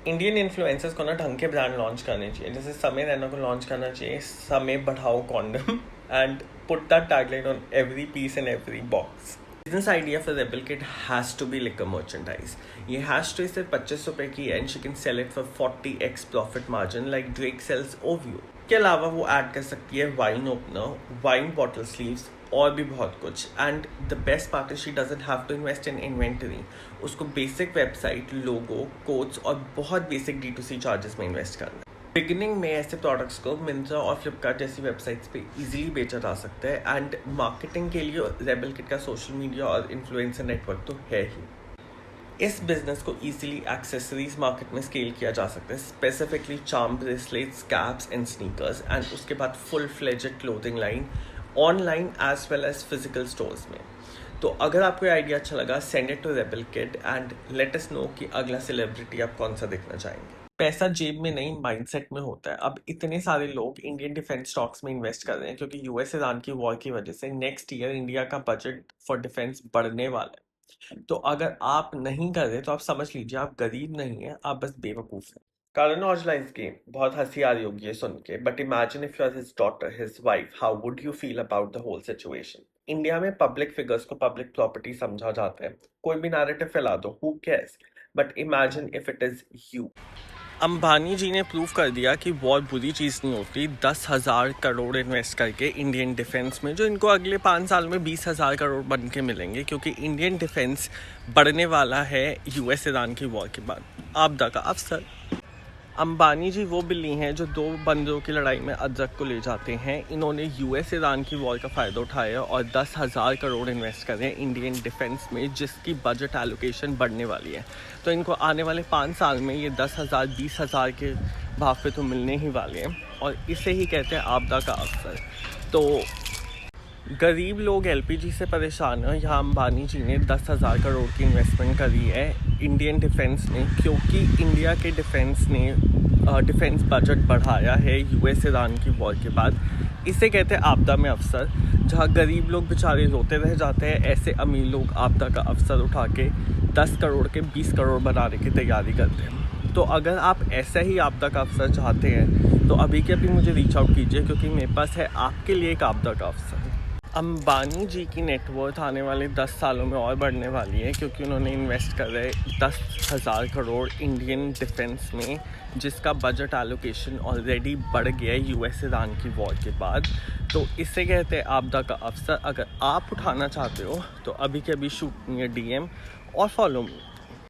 Indian influencers को ना ढंग के ब्रांड लॉन्च करने चाहिए, जैसे समय रैना को लॉन्च करना चाहिए समय बढ़ाओ condom and put that tagline on every piece and every box. Business idea for rebel kit has to be liquor merchandise. ये हैश ट्रे सिर्फ 25 रुपए की है and she can sell it for 40x profit margin like Drake sells OVO. के अलावा वो add कर सकती है wine opener, wine bottle sleeves और भी बहुत कुछ. And the best part is she doesn't have to invest in inventory. उसको बेसिक वेबसाइट, लोगो, कोड्स और बहुत बेसिक D2C चार्जेस में इन्वेस्ट करना. बिगिनिंग में ऐसे प्रोडक्ट्स को मिंत्रा और फ्लिपकार्ट जैसी वेबसाइट्स पे इजीली बेचा जा सकता है एंड मार्केटिंग के लिए रेबल किट का सोशल मीडिया और इन्फ्लुएंसर नेटवर्क तो है ही. इस बिजनेस को इजीली एक्सेसरीज मार्केट में स्केल किया जा सकता है, specifically charm bracelets, caps and sneakers, and उसके बाद full fledged clothing line online as well as physical stores में. तो अगर आपको आइडिया अच्छा लगा, send it to Rebel Kit and let us know कि अगला सेलिब्रिटी आप कौन सा देखना चाहेंगे. पैसा जेब में नहीं माइंडसेट में होता है. अब इतने सारे लोग इंडियन डिफेंस स्टॉक्स में इन्वेस्ट कर रहे हैं क्योंकि यूएस ईरान की वॉर की वजह से नेक्स्ट ईयर इंडिया का बजट फॉर डिफेंस बढ़ने वाला है. तो अगर आप नहीं कर रहे तो आप समझ लीजिए आप गरीब नहीं है, आप बस बेवकूफ हैं. Karan Aujla is game. बहुत हंसी आ रही होगी ये सुन के, but imagine if you are his daughter, his wife, how would you feel about the whole situation. India में पब्लिक फिगर्स को पब्लिक प्रॉपर्टी समझा जाता है. कोई भी नैरेटिव फैला दो, who cares. But imagine if it is you. Ambani ji ने प्रूव कर दिया कि वॉर बुरी चीज़ नहीं होती. 10,000 करोड़ इन्वेस्ट करके इंडियन डिफेंस में, जो इनको अगले 5 साल में 20,000 करोड़ बन के मिलेंगे क्योंकि इंडियन डिफेंस बढ़ने वाला है यूएस ईरान की वॉर के बाद. आपदा का अवसर. अंबानी जी वो बिल्ली हैं जो 2 बंदरों की लड़ाई में अदरक को ले जाते हैं. इन्होंने यूएस ईरान की वॉर का फ़ायदा उठाया और 10,000 करोड़ इन्वेस्ट करें इंडियन डिफेंस में, जिसकी बजट एलोकेशन बढ़ने वाली है. तो इनको आने वाले 5 साल में ये 10,000 20,000 के भाव पे तो मिलने ही वाले हैं. और इसे ही कहते हैं आपदा का अवसर. तो गरीब लोग एलपीजी से परेशान हैं. यहाँ अंबानी जी ने 10,000 करोड़ की इन्वेस्टमेंट करी है इंडियन डिफेंस में क्योंकि इंडिया के डिफेंस ने डिफेंस बजट बढ़ाया है यूएस ईरान की वॉर के बाद. इसे कहते हैं आपदा में अवसर. जहाँ गरीब लोग बेचारे रोते रह जाते हैं, ऐसे अमीर लोग आपदा का अवसर उठा के 10 करोड़ के 20 करोड़ बनाने की तैयारी करते हैं. तो अगर आप ऐसा ही आपदा का अवसर चाहते हैं तो अभी के अभी मुझे रीच आउट कीजिए क्योंकि मेरे पास है आपके लिए एक आपदा का अवसर. अंबानी जी की नेटवर्थ आने वाले 10 सालों में और बढ़ने वाली है क्योंकि उन्होंने इन्वेस्ट कर रहे 10,000 करोड़ इंडियन डिफेंस में, जिसका बजट एलोकेशन ऑलरेडी बढ़ गया है यूएस ईरान की वॉर के बाद. तो इसे कहते हैं आपदा का अवसर. अगर आप उठाना चाहते हो तो अभी के अभी शूट मी DM और फॉलो मी.